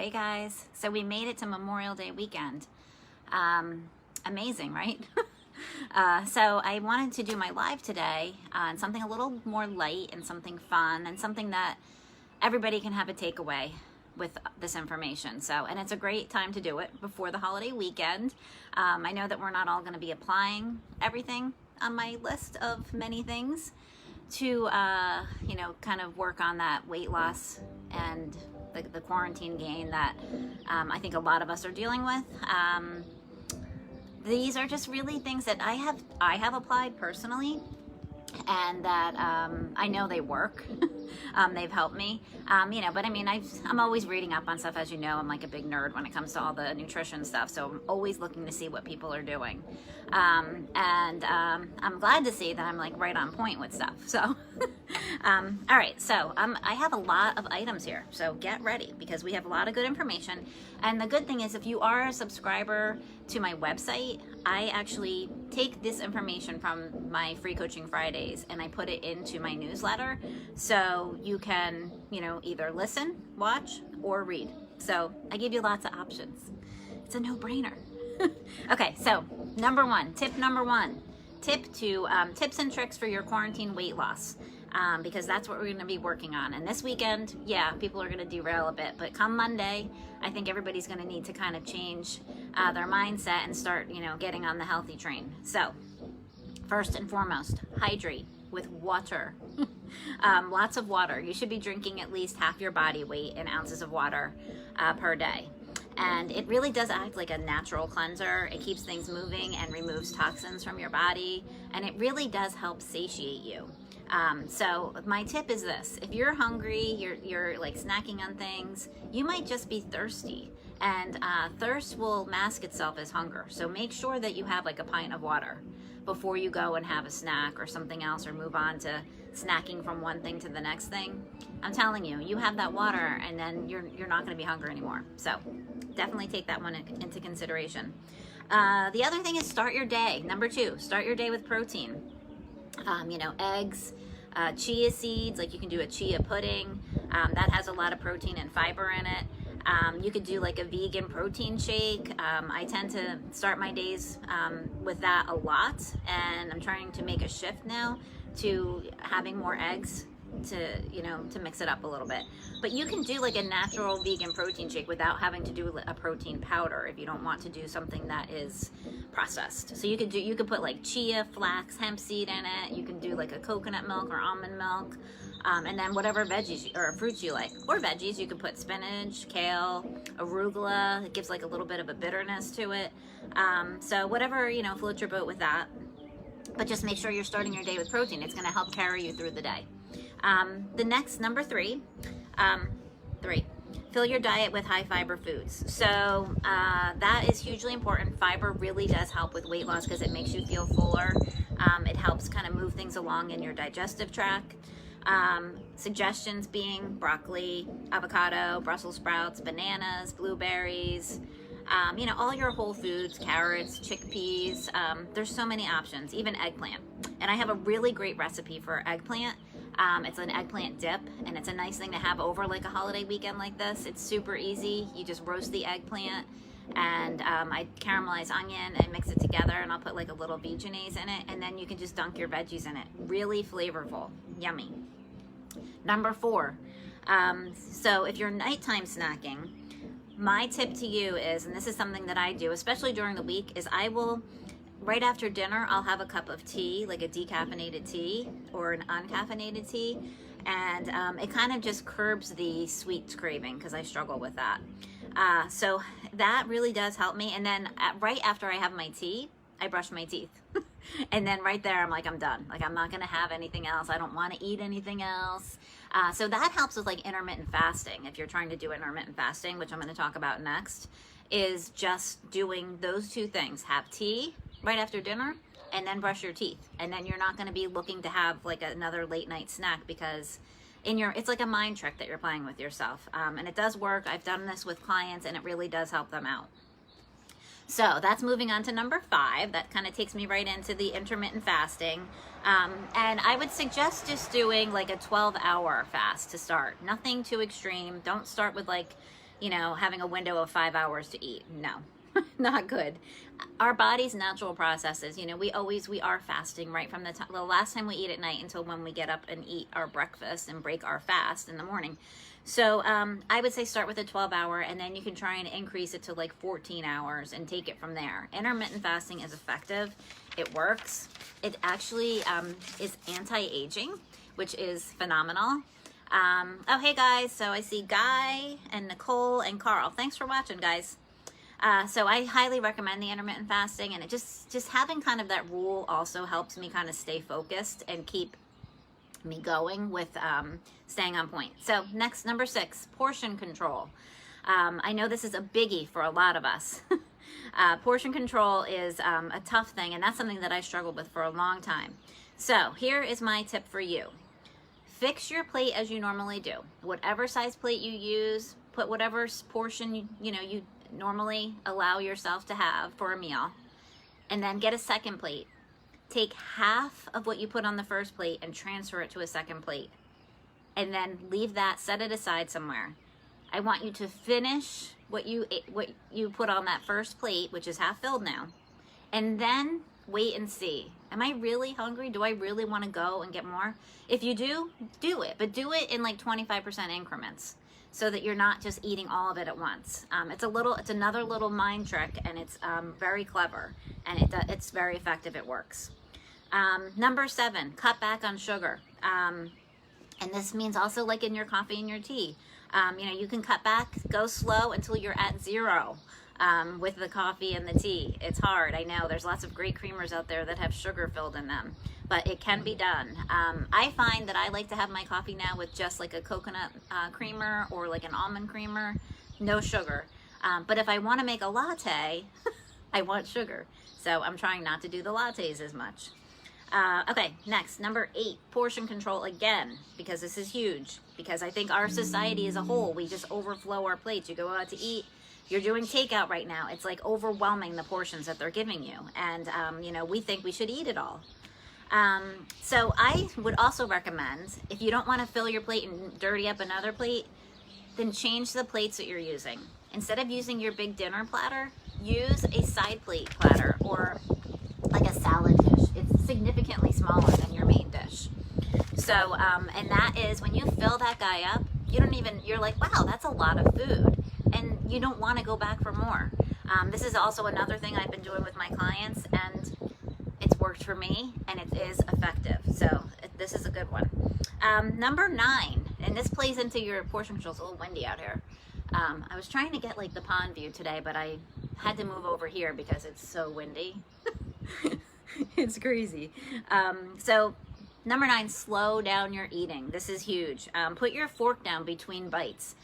Hey guys, so we made it to Memorial Day weekend. Amazing, right? So I wanted to do my live today on something a little more light and something fun and something that everybody can have a takeaway with this information. And it's a great time to do it before the holiday weekend. I know that we're not all going to be applying everything on my list of many things to, kind of work on that weight loss and the quarantine gain that I think a lot of us are dealing with. These are just really things that I have applied personally, and that I know they work. They've helped me, but I mean, I'm always reading up on stuff. As you know, I'm like a big nerd when it comes to all the nutrition stuff, so I'm always looking to see what people are doing. I'm glad to see that I'm like right on point with stuff. So, all right, so I have a lot of items here, so get ready because we have a lot of good information. And the good thing is, if you are a subscriber to my website, I actually take this information from my free coaching Fridays and I put it into my newsletter, so you can, either listen, watch, or read. So I give you lots of options. It's a no-brainer. Okay, so tip number one, tips and tricks for your quarantine weight loss. Because that's what we're going to be working on. And this weekend, people are going to derail a bit, but come Monday, I think everybody's going to need to kind of change their mindset and start, getting on the healthy train. So first and foremost, hydrate with water. Lots of water. You should be drinking at least half your body weight in ounces of water per day. And it really does act like a natural cleanser. It keeps things moving and removes toxins from your body. And it really does help satiate you. So my tip is this: if you're hungry, you're like snacking on things, you might just be thirsty, and thirst will mask itself as hunger. So make sure that you have like a pint of water before you go and have a snack or something else, or move on to snacking from one thing to the next thing. I'm telling you, you have that water and then you're not going to be hungry anymore. So definitely take that one into consideration. The other thing is start your day. Number 2, start your day with protein. Eggs, chia seeds, like you can do a chia pudding, that has a lot of protein and fiber in it. You could do like a vegan protein shake. I tend to start my days with that a lot, and I'm trying to make a shift now to having more eggs to mix it up a little bit. But you can do like a natural vegan protein shake without having to do a protein powder if you don't want to do something that is processed. So you could put like chia, flax, hemp seed in it. You can do like a coconut milk or almond milk. And then whatever veggies or fruits you like, or veggies, you could put spinach, kale, arugula. It gives like a little bit of a bitterness to it. So whatever, floats your boat with that. But just make sure you're starting your day with protein. It's going to help carry you through the day. The next, number 3, fill your diet with high fiber foods. So that is hugely important. Fiber really does help with weight loss because it makes you feel fuller. It helps kind of move things along in your digestive tract. Suggestions being broccoli, avocado, Brussels sprouts, bananas, blueberries, all your whole foods, carrots, chickpeas. There's so many options, even eggplant. And I have a really great recipe for eggplant. It's an eggplant dip, and it's a nice thing to have over like a holiday weekend like this. It's super easy. You just roast the eggplant, and I caramelize onion and mix it together, and I'll put like a little Vegenaise in it, and then you can just dunk your veggies in it. Really flavorful, yummy. Number 4, so if you're nighttime snacking, my tip to you is, and this is something that I do, especially during the week, is I will, right after dinner, I'll have a cup of tea, like a decaffeinated tea or an uncaffeinated tea, and it kind of just curbs the sweets craving because I struggle with that. So that really does help me. And then right after I have my tea, I brush my teeth. And then right there, I'm like, I'm done. Like, I'm not going to have anything else. I don't want to eat anything else. So that helps with like intermittent fasting. If you're trying to do intermittent fasting, which I'm going to talk about next, is just doing those 2 things. Have tea right after dinner, and then brush your teeth. And then you're not going to be looking to have like another late night snack, because it's like a mind trick that you're playing with yourself. And it does work. I've done this with clients, and it really does help them out. So that's moving on to number 5. That kind of takes me right into the intermittent fasting. And I would suggest just doing like a 12-hour fast to start. Nothing too extreme. Don't start with like, you know, having a window of 5 hours to eat. No, not good. Our body's natural processes, you know, we are fasting right from the last time we eat at night until when we get up and eat our breakfast and break our fast in the morning. So I would say start with a 12-hour, and then you can try and increase it to like 14 hours and take it from there. Intermittent fasting is effective. It works. It actually is anti-aging, which is phenomenal. Oh, hey guys. So I see Guy and Nicole and Carl. Thanks for watching, guys. So I highly recommend the intermittent fasting, and it just having kind of that rule also helps me kind of stay focused and keep me going with staying on point. So next, number 6, portion control. I know this is a biggie for a lot of us. Portion control is a tough thing, and that's something that I struggled with for a long time. So here is my tip for you. Fix your plate as you normally do. Whatever size plate you use, put whatever portion you normally allow yourself to have for a meal, and then get a second plate. Take half of what you put on the first plate and transfer it to a second plate, and then leave that, set it aside somewhere. I want you to finish what you put on that first plate, which is half filled now, and then wait and see. Am I really hungry? Do I really want to go and get more? If you do it, but do it in like 25% increments, so that you're not just eating all of it at once. It's another little mind trick, and it's very clever, and it's very effective. It works. Number 7, cut back on sugar. And this means also like in your coffee and your tea. You know, you can cut back, go slow until you're at 0 with the coffee and the tea. It's hard, I know. There's lots of great creamers out there that have sugar filled in them, but it can be done. I find that I like to have my coffee now with just like a coconut creamer or like an almond creamer, no sugar. But if I want to make a latte, I want sugar. So I'm trying not to do the lattes as much. Okay, next, number 8, portion control again, because this is huge. Because I think our society as a whole, we just overflow our plates. You go out to eat, you're doing takeout right now. It's like overwhelming the portions that they're giving you. And, you know, we think we should eat it all. So I would also recommend, if you don't want to fill your plate and dirty up another plate, then change the plates that you're using. Instead of using your big dinner platter, use a side plate platter or like a salad dish. It's significantly smaller than your main dish. So, and that is when you fill that guy up, you're like, wow, that's a lot of food. And you don't want to go back for more. This is also another thing I've been doing with my clients, and it's worked for me, and it is effective. So this is a good one. Number 9, and this plays into your portion control. It's a little windy out here. I was trying to get like the pond view today, but I had to move over here because it's so windy. It's crazy. So number 9, slow down your eating. This is huge. Put your fork down between bites.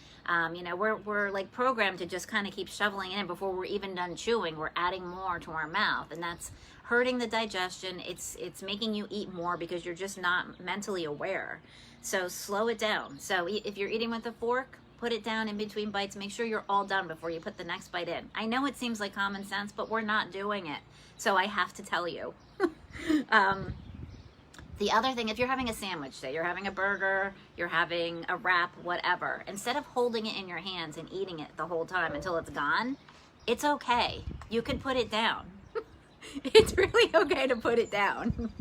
You know, we're like programmed to just kind of keep shoveling in before we're even done chewing. We're adding more to our mouth, and that's hurting the digestion. It's making you eat more because you're just not mentally aware. So slow it down. So if you're eating with a fork, put it down in between bites. Make sure you're all done before you put the next bite in. I know it seems like common sense, but we're not doing it. So I have to tell you. The other thing, if you're having a sandwich, say you're having a burger, you're having a wrap, whatever, instead of holding it in your hands and eating it the whole time until it's gone, it's okay. You can put it down. It's really okay to put it down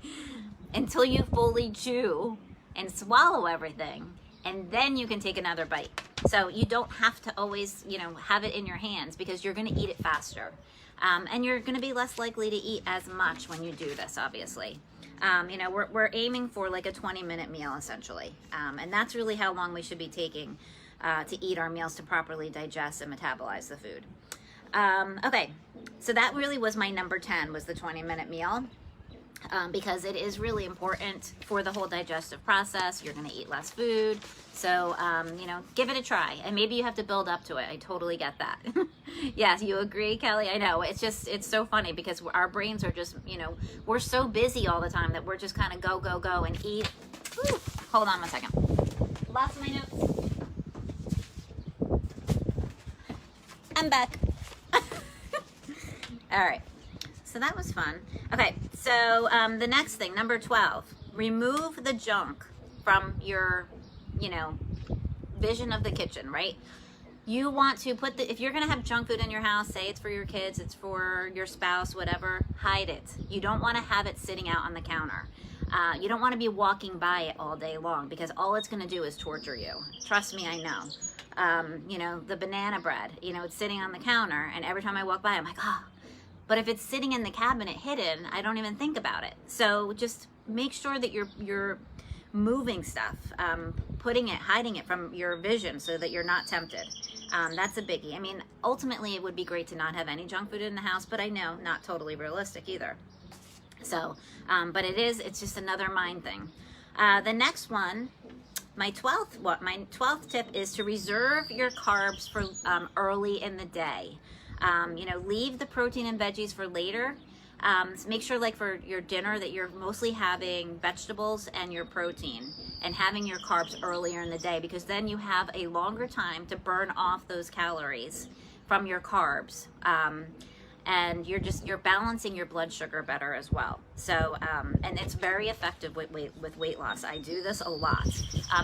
until you fully chew and swallow everything, and then you can take another bite. So you don't have to always, you know, have it in your hands, because you're going to eat it faster. And you're going to be less likely to eat as much when you do this, obviously. You know, we're aiming for like a 20-minute meal, essentially. And that's really how long we should be taking to eat our meals to properly digest and metabolize the food. Okay, so that really was my number 10, was the 20-minute meal. Because it is really important for the whole digestive process. You're going to eat less food. So, you know, give it a try. And maybe you have to build up to it. I totally get that. Yes, you agree, Kelly? I know. It's so funny because our brains are just, you know, we're so busy all the time that we're just kind of go, go, go and eat. Whew. Hold on one second. Lost my notes. I'm back. All right. So that was fun. Okay, so the next thing, number 12, remove the junk from your, you know, vision of the kitchen, right? you want to put if you're going to have junk food in your house, say it's for your kids, it's for your spouse, whatever, hide it. You don't want to have it sitting out on the counter. You don't want to be walking by it all day long, because all it's going to do is torture you. Trust me, I know. You know, the banana bread, you know, it's sitting on the counter, and every time I walk by, I'm like, oh. But if it's sitting in the cabinet hidden, I don't even think about it. So just make sure that you're moving stuff, hiding it from your vision so that you're not tempted. That's a biggie. I mean, ultimately, it would be great to not have any junk food in the house, but I know not totally realistic either. So, but it's just another mind thing. The next one, my 12th tip is to reserve your carbs for early in the day. You know, leave the protein and veggies for later. Make sure, like for your dinner, that you're mostly having vegetables and your protein, and having your carbs earlier in the day, because then you have a longer time to burn off those calories from your carbs. And you're balancing your blood sugar better as well. So, and it's very effective with weight loss. I do this a lot.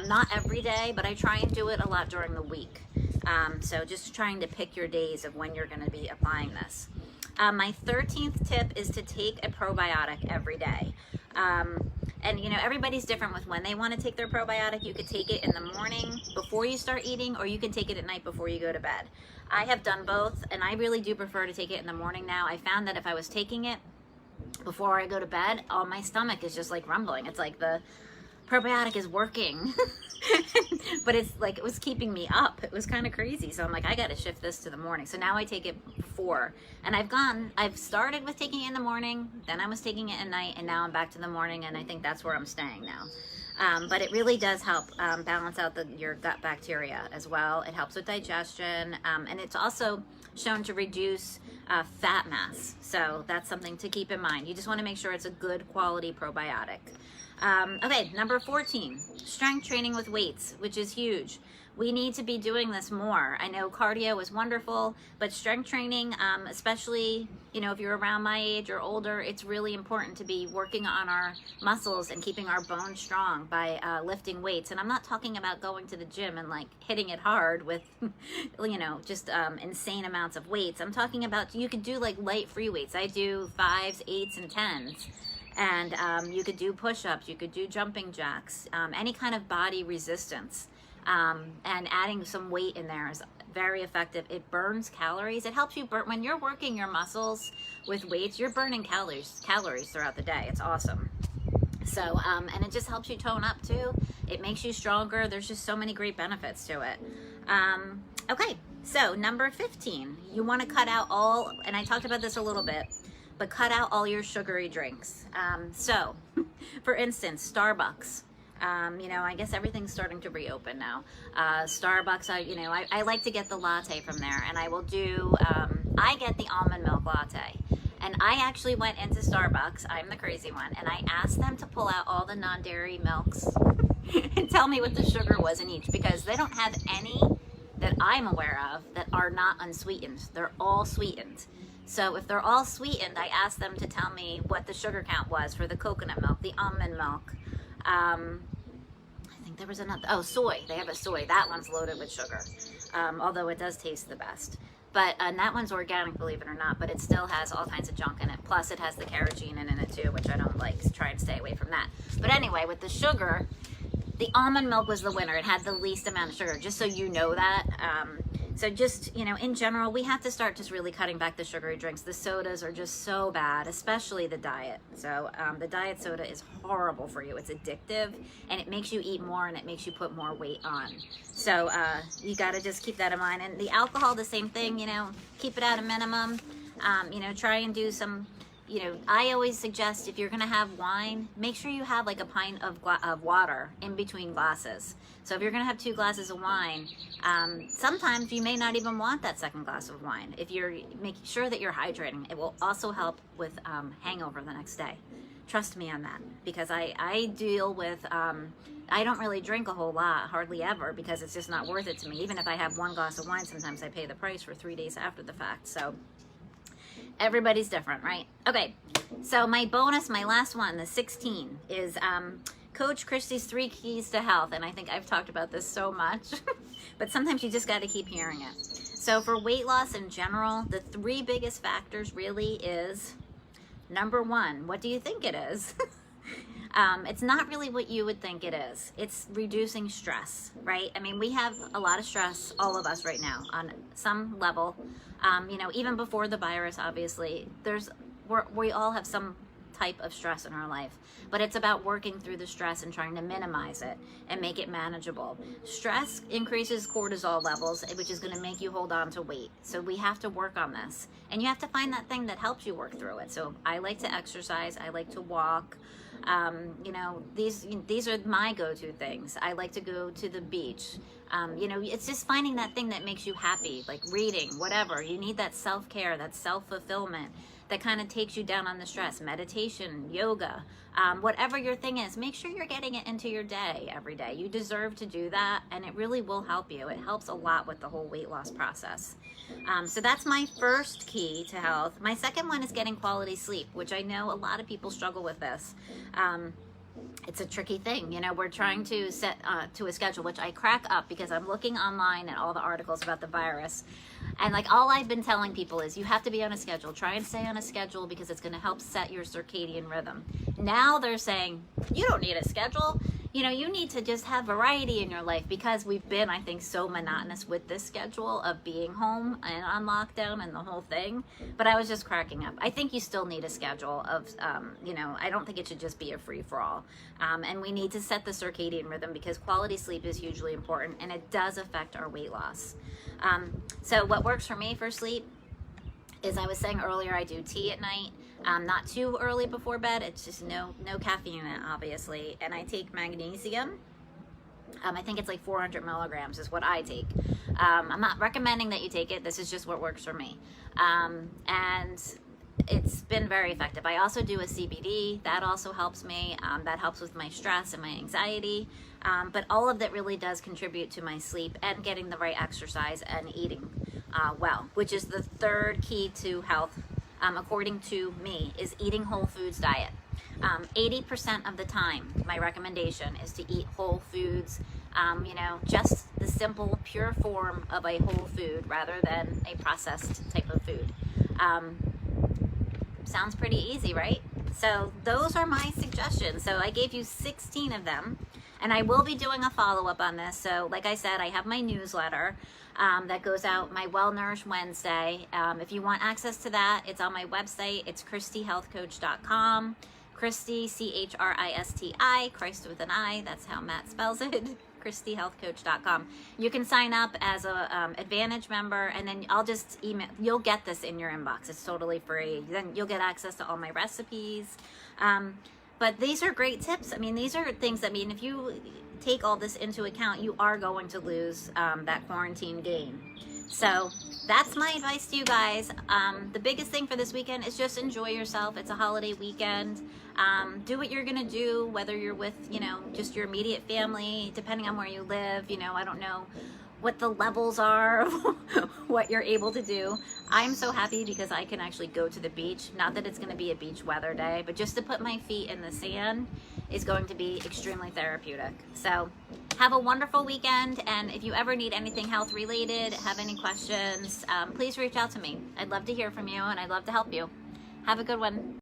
Not every day, but I try and do it a lot during the week. So just trying to pick your days of when you're going to be applying this. My 13th tip is to take a probiotic every day. And you know, everybody's different with when they want to take their probiotic. You could take it in the morning before you start eating, or you can take it at night before you go to bed. I have done both, and I really do prefer to take it in the morning now. I found that if I was taking it before I go to bed, my stomach is just like rumbling. It's like the probiotic is working. But it's like, it was keeping me up. It was kind of crazy. So I'm like, I got to shift this to the morning. So now I take it before, and I've started with taking it in the morning, then I was taking it at night, and now I'm back to the morning, and I think that's where I'm staying now. But it really does help balance out your gut bacteria as well. It helps with digestion, and it's also shown to reduce fat mass. So that's something to keep in mind. You just want to make sure it's a good quality probiotic. Okay, number 14, strength training with weights, which is huge. We need to be doing this more. I know cardio is wonderful, but strength training, especially, you know, if you're around my age or older, it's really important to be working on our muscles and keeping our bones strong by lifting weights. And I'm not talking about going to the gym and like hitting it hard with, you know, just insane amounts of weights. I'm talking about, you could do like light free weights. I do 5s, 8s, and 10s. And you could do push-ups, you could do jumping jacks, any kind of body resistance. And adding some weight in there is very effective. It burns calories. It helps you burn, when you're working your muscles with weights, you're burning calories throughout the day. It's awesome. So, and it just helps you tone up too. It makes you stronger. There's just so many great benefits to it. Okay, so number 15, you want to cut out all, and I talked about this a little bit, but cut out all your sugary drinks. So, for instance, Starbucks. You know, I guess everything's starting to reopen now. Starbucks, I like to get the latte from there, and I will do, I get the almond milk latte. And I actually went into Starbucks, I'm the crazy one, and I asked them to pull out all the non-dairy milks and tell me what the sugar was in each, because they don't have any that I'm aware of that are not unsweetened. They're all sweetened. So if they're all sweetened, I asked them to tell me what the sugar count was for the coconut milk, the almond milk. I think there was another, soy. They have a soy. That one's loaded with sugar, although it does taste the best. But and that one's organic, believe it or not, but it still has all kinds of junk in it. Plus it has the carrageenan in it too, which I don't like. So try and stay away from that. But anyway, with the sugar, the almond milk was the winner. It had the least amount of sugar, just so you know that. So just, you know, in general, we have to start just really cutting back the sugary drinks. The sodas are just so bad, especially the diet. So the diet soda is horrible for you. It's addictive, and it makes you eat more, and it makes you put more weight on. So you got to just keep that in mind. And the alcohol, the same thing, you know, keep it at a minimum. You know, try and do some, you know, I always suggest if you're going to have wine, make sure you have like a pint of water in between glasses. So if you're going to have 2 glasses of wine, sometimes you may not even want that second glass of wine. If you're making sure that you're hydrating, it will also help with hangover the next day. Trust me on that, because I deal with, I don't really drink a whole lot, hardly ever, because it's just not worth it to me. Even if I have 1 glass of wine, sometimes I pay the price for 3 days after the fact. So everybody's different, right? Okay, so my bonus, my last one, the 16, is Coach Christie's 3 Keys to Health. And I think I've talked about this so much, but sometimes you just got to keep hearing it. So for weight loss in general, the 3 biggest factors really is, number 1, what do you think it is? It's not really what you would think it is. It's reducing stress, right? I mean, we have a lot of stress, all of us right now, on some level. You know, even before the virus, obviously, we all have some type of stress in our life, but it's about working through the stress and trying to minimize it and make it manageable. Stress increases cortisol levels, which is going to make you hold on to weight. So we have to work on this, and you have to find that thing that helps you work through it. So I like to exercise. I like to walk. You know, these are my go-to things. I like to go to the beach. You know, it's just finding that thing that makes you happy, like reading, whatever. You need that self-care, that self-fulfillment that kind of takes you down on the stress. Meditation, yoga, whatever your thing is, make sure you're getting it into your day every day. You deserve to do that, and it really will help you. It helps a lot with the whole weight loss process. So that's my first key to health. My second one is getting quality sleep, which I know a lot of people struggle with this. It's a tricky thing. You know, we're trying to set to a schedule, which I crack up because I'm looking online at all the articles about the virus. And like all I've been telling people is you have to be on a schedule. Try and stay on a schedule because it's going to help set your circadian rhythm. Now they're saying you don't need a schedule. You know, you need to just have variety in your life because we've been, I think, so monotonous with this schedule of being home and on lockdown and the whole thing. But I was just cracking up. I think you still need a schedule of, you know, I don't think it should just be a free-for-all. And we need to set the circadian rhythm because quality sleep is hugely important and it does affect our weight loss. So what works for me for sleep is, I was saying earlier, I do tea at night. Not too early before bed. It's just no caffeine in it, obviously. And I take magnesium. I think it's like 400 milligrams is what I take. I'm not recommending that you take it. This is just what works for me. And it's been very effective. I also do a CBD. That also helps me. That helps with my stress and my anxiety. But all of that really does contribute to my sleep and getting the right exercise and eating well, which is the 3rd key to health. According to me, is eating whole foods diet. 80% of the time, my recommendation is to eat whole foods, you know, just the simple, pure form of a whole food rather than a processed type of food. Sounds pretty easy, right? So those are my suggestions. So I gave you 16 of them, and I will be doing a follow-up on this. So like I said, I have my newsletter that goes out, my Well Nourished Wednesday. If you want access to that, it's on my website. It's ChristyHealthCoach.com. Christy, C-H-R-I-S-T-I, Christ with an I. That's how Matt spells it. ChristyHealthCoach.com. You can sign up as a Advantage member, and then I'll just email. You'll get this in your inbox. It's totally free. Then you'll get access to all my recipes. But these are great tips. I mean, these are things, I mean, if you take all this into account, you are going to lose that quarantine gain. So that's my advice to you guys. The biggest thing for this weekend is just enjoy yourself. It's a holiday weekend. Do what you're gonna do, whether you're with, you know, just your immediate family, depending on where you live. You know, I don't know what the levels are of what you're able to do. I'm so happy because I can actually go to the beach. Not that it's gonna be a beach weather day, but just to put my feet in the sand is going to be extremely therapeutic. So have a wonderful weekend, and if you ever need anything health related, have any questions, please reach out to me. I'd love to hear from you, and I'd love to help you. Have a good one.